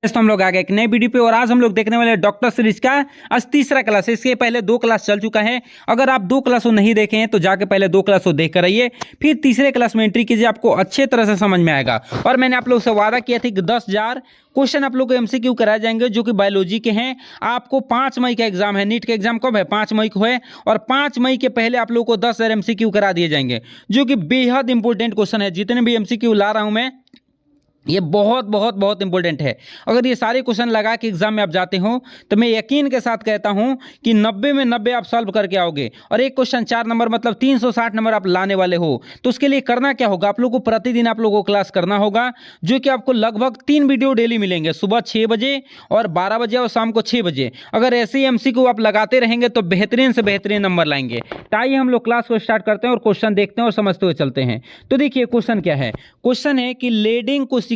तो हम लोग आ गए एक नए वीडियो पे और आज हम लोग देखने वाले डॉक्टर सीरीज का आज तीसरा क्लास है। इसके पहले 2 क्लास चल चुका है। अगर आप 2 क्लासों नहीं देखे हैं तो जाके पहले 2 क्लासों देख कर आइए, फिर तीसरे क्लास में एंट्री कीजिए, आपको अच्छे तरह से समझ में आएगा। और मैंने आप लोग से वादा किया था कि 10,000 क्वेश्चन आप लोग को एमसीक्यू कराए जाएंगे जो कि बायोलॉजी के हैं। आपको 5 मई का एग्जाम है, नीट का एग्जाम कब है? 5 मई को है। और 5 मई के पहले आप लोग को 10,000 एमसीक्यू करा दिए जाएंगे जो कि बेहद इंपॉर्टेंट क्वेश्चन है। जितने भी एमसीक्यू ला रहा हूं मैं, ये बहुत बहुत बहुत इंपॉर्टेंट है। अगर ये सारे क्वेश्चन लगा के एग्जाम में आप जाते हो तो मैं यकीन के साथ कहता हूं कि 90 में 90 आप सॉल्व करके आओगे। और एक क्वेश्चन 4 नंबर मतलब 360 नंबर आप लाने वाले हो। तो उसके लिए करना क्या होगा, आप लोग को प्रतिदिन आप लोगों को क्लास करना होगा, जो कि आपको लगभग 3 वीडियो डेली मिलेंगे, सुबह 6 बजे और 12 बजे और शाम को 6 बजे। अगर ऐसे ही एमसीक्यू आप लगाते रहेंगे तो बेहतरीन से बेहतरीन नंबर लाएंगे। तो आइए हम लोग क्लास को स्टार्ट करते हैं और क्वेश्चन देखते हैं और समझते हुए चलते हैं। तो देखिए क्वेश्चन क्या है। क्वेश्चन है कि लेडिंग कोशिकाएं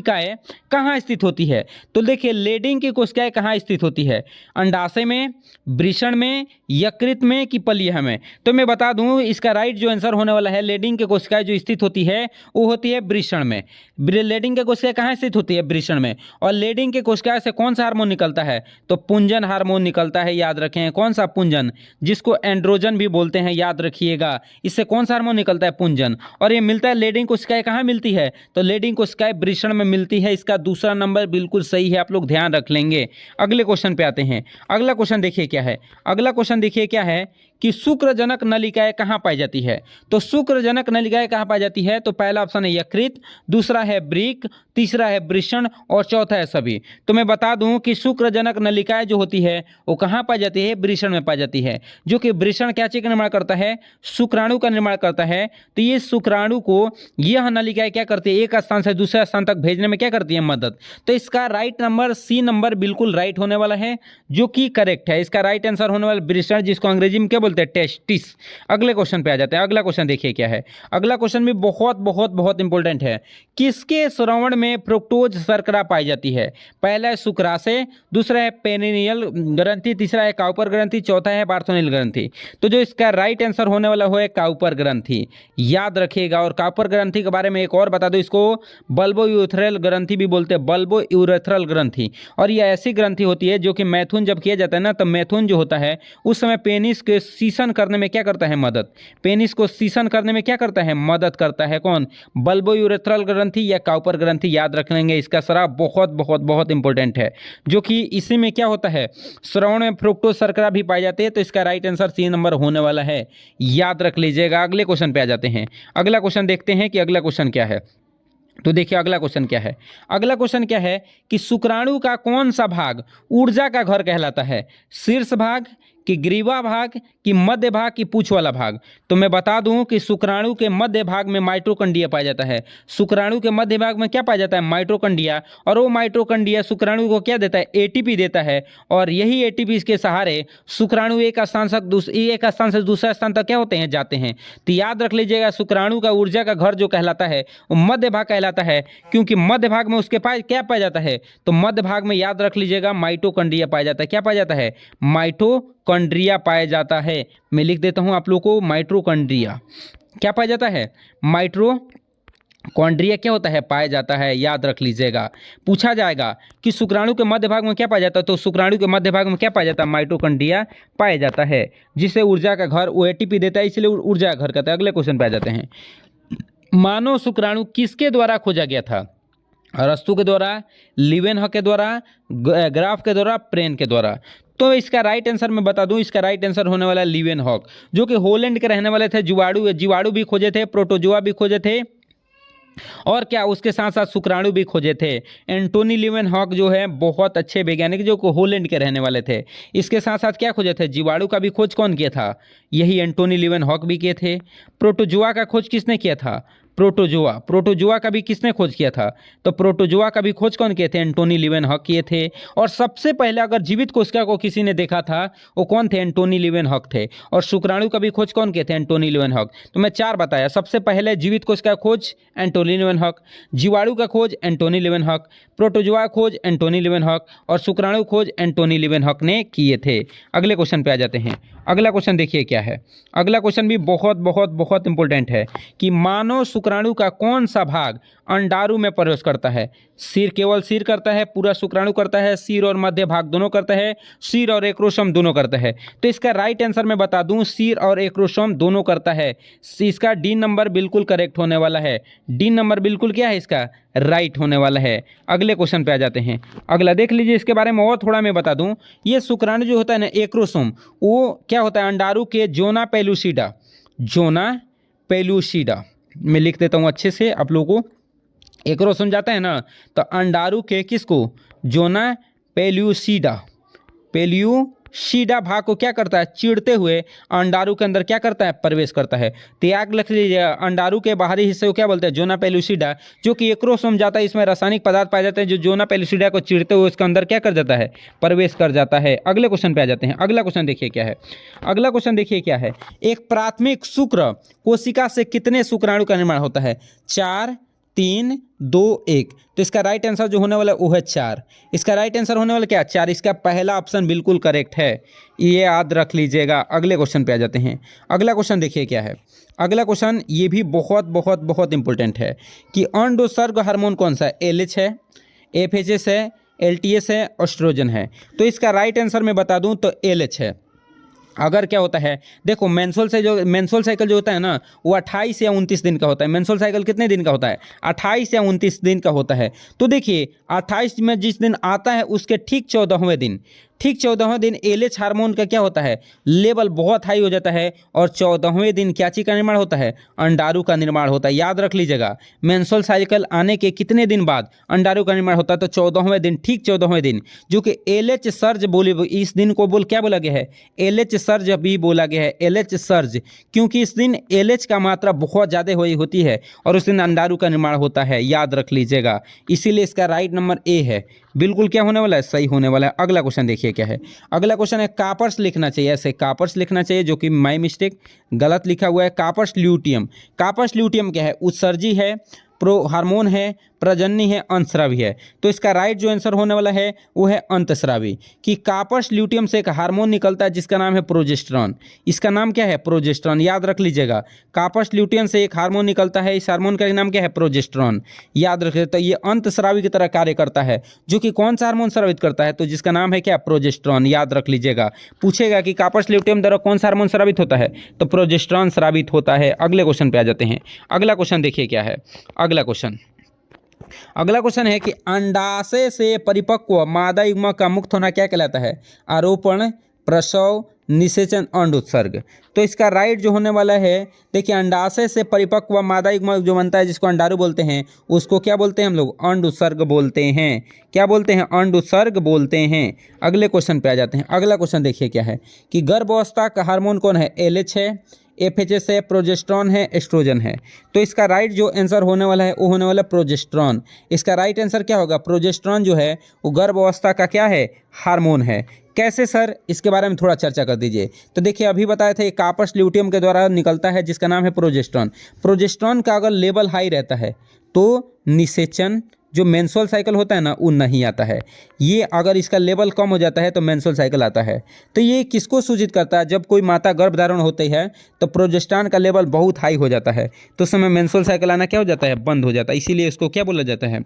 कहाँ स्थित होती है। तो देखिए लेडिंग की कोशिकाएं कहाँ स्थित होती है, अंडाशय में, वृषण में, यकृत में कि पलिया में। तो मैं बता दूं इसका राइट जो आंसर होने वाला है, लेडिंग की कोशिकाएं जो स्थित होती है वो होती है वृषण में। लेडिंग की कोशिकाएं कहाँ स्थित होती है? वृषण में। और लेडिंग की कोशिकाएं से कौन सा हार्मोन निकलता है? तो पुंजन हार्मोन निकलता है, याद रखें। कौन सा पुंजन? जिसको एंड्रोजन भी बोलते हैं, याद रखिएगा। इससे कौन सा हार्मोन निकलता है? पुंजन। और ये मिलता है, लेडिंग कोशिकाएं कहाँ मिलती है? तो लेडिंग कोशिकाएं वृषण में मिलती है। इसका दूसरा नंबर बिल्कुल सही है, आप लोग ध्यान रख लेंगे। अगले क्वेश्चन पे आते हैं। अगला क्वेश्चन देखिए क्या है। अगला क्वेश्चन देखिए क्या है कि शुक्रजनक नलिकाएं कहाँ पाई जाती है। तो शुक्रजनक नलिकाएं कहाँ पाई जाती है? तो पहला ऑप्शन है यकृत, दूसरा है वृक्क, तीसरा है वृषण और चौथा है सभी। तो मैं बता दूं कि शुक्रजनक नलिकाएं जो होती है वो कहाँ पाई जाती है? वृषण में पाई जाती है। जो कि वृषण क्या चीज का निर्माण करता है? शुक्राणु का निर्माण करता है। तो ये शुक्राणु को यह नलिकाएं क्या करती है? एक स्थान से दूसरे स्थान तक भेजने में क्या करती है? मदद। तो इसका राइट नंबर सी नंबर बिल्कुल राइट होने वाला है, जो कि करेक्ट है। इसका राइट आंसर होने वाला वृषण, जिसको अंग्रेजी में क्या बोलते हैं? टेस्टिस। अगले क्वेश्चन पे आ जाते हैं। अगला क्वेश्चन देखिए क्या है। अगला क्वेश्चन भी बहुत बहुत बहुत इंपॉर्टेंट है। किसके श्रवण में फ्रुक्टोज शर्करा पाई जाती है? पहला है शुक्राशय, दूसरा है पेनिनियल ग्रंथि, तीसरा है काउपर ग्रंथि, चौथा है बार्थोनिल ग्रंथि। तो जो इसका राइट आंसर होने वाला है काउपर ग्रंथि, याद रखिएगा। और काउपर ग्रंथि के बारे में एक और बता दो, इसको बल्बो यूरेथ्रल ग्रंथि भी बोलते हैं, बल्बो यूरेथ्रल ग्रंथि। और यह ऐसी ग्रंथि होती है जो कि मैथुन जब किया जाता है ना, तो मैथुन जो होता है उस समय पेनिस के सीसन करने में क्या करता है? मदद। पेनिस को सीसन करने में क्या करता है? मदद करता है। कौन? बल्बो यूरेथ्रल ग्रंथि या काउपर ग्रंथि, याद रख लेंगे। इसका स्राव बहुत बहुत बहुत इंपॉर्टेंट है, जो कि इसी में क्या होता है? श्रवण में फ्रुक्टोज शर्करा भी पाई जाती है। तो इसका राइट आंसर सी नंबर होने वाला है, याद रख लीजिएगा। अगले क्वेश्चन पे आ जाते हैं। अगला क्वेश्चन देखते हैं कि अगला क्वेश्चन क्या है। तो देखिए अगला क्वेश्चन क्या है। अगला क्वेश्चन क्या है कि शुक्राणु का कौन सा भाग ऊर्जा का घर कहलाता है? शीर्ष भाग कि ग्रीवा भाग कि मध्य भाग कि पूंछ वाला भाग? तो मैं बता दूं कि शुक्राणु के मध्य भाग में माइटोकॉन्ड्रिया पाया जाता है। शुक्राणु के मध्य भाग में क्या पाया जाता है? माइटोकॉन्ड्रिया। और वो माइटोकॉन्ड्रिया शुक्राणु को क्या देता है? एटीपी देता है। और यही एटीपी के सहारे शुक्राणु एक स्थान से दूसरे स्थान तक क्या होते हैं? जाते हैं। तो याद रख लीजिएगा, शुक्राणु का ऊर्जा का घर जो कहलाता है वो मध्य भाग कहलाता है, क्योंकि मध्य भाग में उसके पास क्या पाया जाता है? तो मध्य भाग में याद रख लीजिएगा माइटोकॉन्ड्रिया पाया जाता है। क्या पाया जाता है? माइटोकॉन्ड्रिया पाया जाता है। मैं लिख देता हूं आप लोगों को, माइटोकॉन्ड्रिया क्या पाया जाता है? माइटोकॉन्ड्रिया क्या होता है? पाया जाता है, याद रख लीजिएगा। पूछा जाएगा कि शुक्राणु के मध्य भाग में क्या पाया जाता है, तो शुक्राणु के मध्य भाग में क्या पाया जाता है? माइटोकॉन्ड्रिया पाया जाता है, जिसे ऊर्जा का घर वो एटीपी देता है, इसलिए ऊर्जा का घर कहता है। अगले क्वेश्चन पे आ जाते हैं। मानव शुक्राणु किसके द्वारा खोजा गया था? अरस्तु के द्वारा, लीवेनहॉक के द्वारा, ग्राफ के द्वारा, प्रेन के द्वारा? तो इसका राइट आंसर मैं बता दूं, इसका राइट आंसर होने वाला है लीवेनहॉक, जो कि हॉलैंड के रहने वाले थे। जीवाणु भी खोजे थे, प्रोटोजोआ भी खोजे थे, और क्या उसके साथ साथ शुक्राणु भी खोजे थे। एंटोनी लीवेनहॉक जो है बहुत अच्छे वैज्ञानिक जो हॉलैंड के रहने वाले थे। इसके साथ साथ क्या खोजे थे? जीवाणु का भी खोज कौन किया था? यही एंटोनी लीवेनहॉक भी किए थे। प्रोटोजोआ का खोज किसने किया था? प्रोटोजोआ का भी किसने खोज किया था? तो प्रोटोजोआ का भी खोज कौन किए थे? एंटोनी लीवेनहॉक किए थे। और सबसे पहले अगर जीवित कोशिका को किसी ने देखा था वो कौन थे? एंटोनी लीवेनहॉक थे। और शुक्राणु का भी खोज कौन किए थे? एंटोनी लीवेनहॉक। तो मैं 4 बताया। सबसे पहले जीवित कोशिका खोज एंटोनी लीवेनहॉक, जीवाणु का खोज एंटोनी लीवेनहॉक, प्रोटोजोआ खोज एंटोनी लीवेनहॉक और शुक्राणु खोज एंटोनी लीवेनहॉक ने किए थे। अगले क्वेश्चन पे आ जाते हैं। अगला क्वेश्चन देखिए क्या है। अगला क्वेश्चन भी बहुत बहुत बहुत इंपॉर्टेंट है कि मानव शुक्राणु का कौन सा भाग अंडाणु में प्रवेश करता है। सिर केवल सिर करता है, पूरा शुक्राणु करता है, सिर और मध्य भाग दोनों करता है, सिर और एक्रोसोम दोनों करता है। तो इसका राइट आंसर मैं बता दूं, सिर और एक्रोसोम दोनों करता है। इसका डी नंबर बिल्कुल करेक्ट होने वाला है। डी नंबर बिल्कुल क्या है इसका, राइट होने वाला है। अगले क्वेश्चन पे आ जाते हैं। अगला देख लीजिए, इसके बारे में और थोड़ा मैं बता दूं। ये शुक्राणु जो होता है ना, एक्रोसोम, वो क्या होता है, अंडाणु के जोना पेलुसिडा, जोना पेलुसिडा मैं लिख देता हूँ अच्छे से आप लोगों को। एक्रोसोम जाता है ना, तो अंडाणु के किसको, जोना पेल्यूसिडा, पेल्यूसिडा भाग को क्या करता है, चिड़ते हुए अंडाणु के अंदर क्या करता है, प्रवेश करता है। तो याद रख लीजिए, अंडाणु के बाहरी हिस्से को क्या बोलते हैं, जोना पेल्यूसिडा। जो कि एक्रोसोम जाता है, इसमें रासायनिक पदार्थ पाए जाते हैं जो जोना पेल्यूसिडा को चिड़ते हुए उसके अंदर क्या कर जाता है, प्रवेश कर जाता है। अगले क्वेश्चन पे आ जाते हैं। अगला क्वेश्चन देखिए क्या है। अगला क्वेश्चन देखिए क्या है। एक प्राथमिक शुक्र कोशिका से कितने शुक्राणु का निर्माण होता है, 4, 3, 2, 1। तो इसका राइट आंसर जो होने वाला है वो है 4। इसका राइट आंसर होने वाला क्या, 4। इसका पहला ऑप्शन बिल्कुल करेक्ट है, ये याद रख लीजिएगा। अगले क्वेश्चन पे आ जाते हैं। अगला क्वेश्चन देखिए क्या है। अगला क्वेश्चन ये भी बहुत बहुत बहुत इंपॉर्टेंट है कि अंडोत्सर्ग हार्मोन कौन सा है, LH है, FHS है, LTS है, एस्ट्रोजन है। तो इसका राइट आंसर मैं बता दूं तो LH है। अगर क्या होता है, देखो मेंस्ट्रुअल साइकिल जो होता है ना, वो 28 या 29 दिन का होता है। मेंस्ट्रुअल साइकिल कितने दिन का होता है, 28 या 29 दिन का होता है। तो देखिए 28 में जिस दिन आता है उसके ठीक 14वें दिन, ठीक 14वें दिन LH हार्मोन का क्या होता है, लेवल बहुत हाई हो जाता है। और 14वें दिन क्या चीज़ का निर्माण होता है, अंडाणु का निर्माण होता है। याद रख लीजिएगा, मेंस्ट्रुअल साइकिल आने के कितने दिन बाद अंडाणु का निर्माण होता है, तो 14वें दिन, ठीक 14वें दिन, जो कि LH सर्ज बोले, इस दिन को क्या बोला गया है, LH सर्ज भी बोला गया है, LH सर्ज, क्योंकि इस दिन LH का मात्रा बहुत ज़्यादा हुई होती है और उस दिन अंडाणु का निर्माण होता है। याद रख लीजिएगा, इसीलिए इसका राइट नंबर ए है, बिल्कुल क्या होने वाला है, सही होने वाला है। अगला क्वेश्चन देखिए क्या है। अगला क्वेश्चन है, कापर्स लिखना चाहिए, ऐसे कापर्स लिखना चाहिए, जो कि माई मिस्टेक गलत लिखा हुआ है। कापर्स ल्यूटियम, कापर्स ल्यूटियम क्या है, उत्सर्जी है, प्रो हार्मोन है, प्रजननी है, अंतस्रावी है। तो इसका राइट जो आंसर होने वाला है वो है अंतस्रावी। कि कापर्स ल्यूटियम से एक हार्मोन निकलता है जिसका नाम है प्रोजेस्टेरॉन। इसका नाम क्या है, प्रोजेस्टेरॉन। याद रख लीजिएगा, कापर्स ल्यूटियम से एक हार्मोन निकलता है, इस हार्मोन का नाम क्या है, प्रोजेस्टेरॉन। याद रखिए, तो ये अंतस्रावी की तरह कार्य करता है, जो कि कौन सा हार्मोन स्रावित करता है, तो जिसका नाम है क्या, प्रोजेस्टेरॉन। याद रख लीजिएगा, पूछेगा कि कापर्स ल्यूटियम द्वारा कौन सा हार्मोन स्रावित होता है, तो प्रोजेस्टेरॉन स्रावित होता है। अगले क्वेश्चन पे आ जाते हैं। अगला क्वेश्चन देखिए क्या है। अगला क्वेश्चन है कि अंडाशय से परिपक्व मादा युग्मक का मुक्त होना क्या कहलाता है, आरोपण, प्रसव, निषेचन, अंड उत्सर्ग। तो इसका राइट जो होने वाला है, देखिए अंडाशय से परिपक्व मादा युग्मक जो बनता है, जिसको अंडाणु बोलते हैं, उसको क्या बोलते हैं हम लोग, अंड उत्सर्ग बोलते हैं। क्या बोलते हैं, अंड उत्सर्ग बोलते हैं। अगले क्वेश्चन पे आ जाते हैं। अगला क्वेश्चन देखिए क्या है कि गर्भावस्था का हार्मोन कौन है, LH है, FHS है, प्रोजेस्टेरॉन है, एस्ट्रोजन है। तो इसका राइट जो आंसर होने वाला है वो होने वाला है प्रोजेस्टेरॉन। इसका राइट आंसर क्या होगा, प्रोजेस्टेरॉन जो है वो गर्भावस्था का क्या है, हार्मोन है। कैसे सर, इसके बारे में थोड़ा चर्चा कर दीजिए। तो देखिए अभी बताए थे, कापर्स ल्यूटियम के द्वारा निकलता है जिसका नाम है प्रोजेस्टेरॉन। प्रोजेस्टेरॉन का अगर लेवल हाई रहता है तो निषेचन, जो मेंस्ट्रुअल साइकिल होता है ना, वो नहीं आता है। ये अगर इसका लेवल कम हो जाता है तो मेंस्ट्रुअल साइकिल आता है। तो ये किसको सूचित करता है, जब कोई माता गर्भधारण होती है तो प्रोजेस्टेरॉन का लेवल बहुत हाई हो जाता है, तो उस समय मेंस्ट्रुअल साइकिल आना क्या हो जाता है, बंद हो जाता है। इसीलिए इसको क्या बोला जाता है।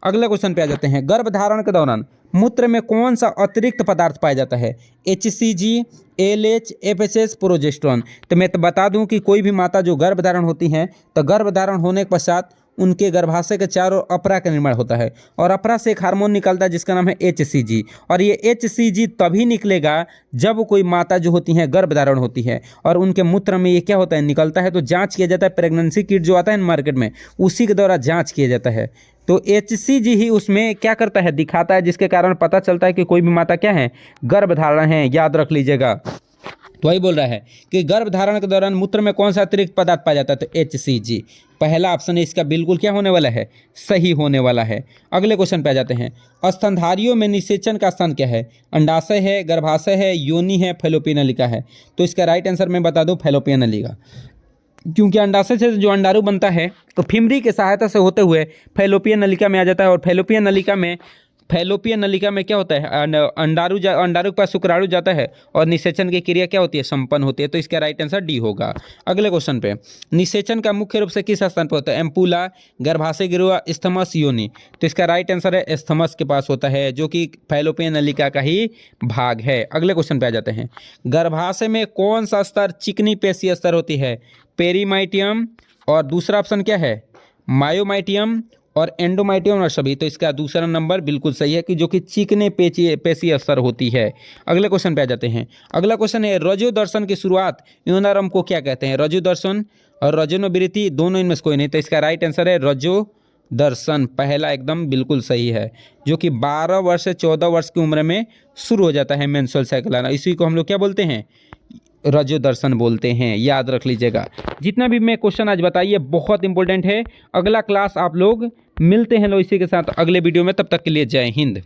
अगले क्वेश्चन पे आ जाते हैं। गर्भधारण के दौरान मूत्र में कौन सा अतिरिक्त पदार्थ पाया जाता है, HCG, LH, FHS, प्रोजेस्टेरॉन। तो मैं तो बता दूं कि कोई भी माता जो गर्भधारण होती हैं, तो गर्भधारण होने के पश्चात उनके गर्भाशय के चारों ओर अपरा का निर्माण होता है और अपरा से एक हार्मोन निकलता है जिसका नाम है HCG। और ये HCG तभी निकलेगा जब कोई माता जो होती हैं गर्भधारण होती है और उनके मूत्र में ये क्या होता है, निकलता है। तो जांच किया जाता है, प्रेगनेंसी किट जो आता है मार्केट में, उसी के द्वारा जांच किया जाता है। तो HCG ही उसमें क्या करता है, दिखाता है, जिसके कारण पता चलता है कि कोई भी माता क्या है, गर्भधारण है। याद रख लीजिएगा, तो वही बोल रहा है कि गर्भधारण के दौरान मूत्र में कौन सा अतिरिक्त पदार्थ पाया जाता है, तो HCG। पहला ऑप्शन है इसका बिल्कुल क्या होने वाला है, सही होने वाला है। अगले क्वेश्चन पे आ जाते हैं। स्तनधारियों में निषेचन का स्थान क्या है, अंडाशय है, गर्भाशय है, योनि है, फैलोपियन नलिका है। तो इसका राइट आंसर मैं बता दूं, फैलोपियन नलिका। क्योंकि अंडाशय से जो अंडाणु बनता है तो फिमरी के सहायता से होते हुए फैलोपियन नलिका में आ जाता है और फैलोपियन नलिका में फैलोपियन नलिका में क्या होता है, अंडाणु अंडाणु के पास शुक्राणु जाता है और निषेचन की क्रिया क्या होती है, संपन्न होती है। तो इसका राइट आंसर डी होगा। अगले क्वेश्चन पे, निषेचन का मुख्य रूप से किस स्थान पर होता है, एम्पुला, गर्भाशय गिरोह, स्थमस, योनि। तो इसका राइट आंसर है स्थमस के पास होता है, जो कि फैलोपियन नलिका का ही भाग है। अगले क्वेश्चन पे आ जाते हैं, गर्भाशय में कौन सा स्तर चिकनी पेशीय स्तर होती है, पेरीमाइटियम, और दूसरा ऑप्शन क्या है, मायोमाइटियम और एंडोमाइटियम और सभी। तो इसका दूसरा नंबर बिल्कुल सही है कि जो कि चिकने पेशी स्तर होती है। अगले क्वेश्चन पे आ जाते हैं। अगला क्वेश्चन है, रजो दर्शन की शुरुआत यूनारंभ को क्या कहते हैं, रजो दर्शन और रजोनोवृत्ति, दोनों इनमें से कोई नहीं। तो इसका राइट आंसर है रजो दर्शन, पहला एकदम बिल्कुल सही है, जो कि 12 वर्ष से 14 वर्ष की उम्र में शुरू हो जाता है मेंस्ट्रुअल साइकिल आना। इसी को हम लोग क्या बोलते हैं, रजो दर्शन बोलते हैं, याद रख लीजिएगा। जितना भी मैं क्वेश्चन आज बताइए बहुत इंपॉर्टेंट है। अगला क्लास आप लोग मिलते हैं लो इसी के साथ अगले वीडियो में, तब तक के लिए जय हिंद।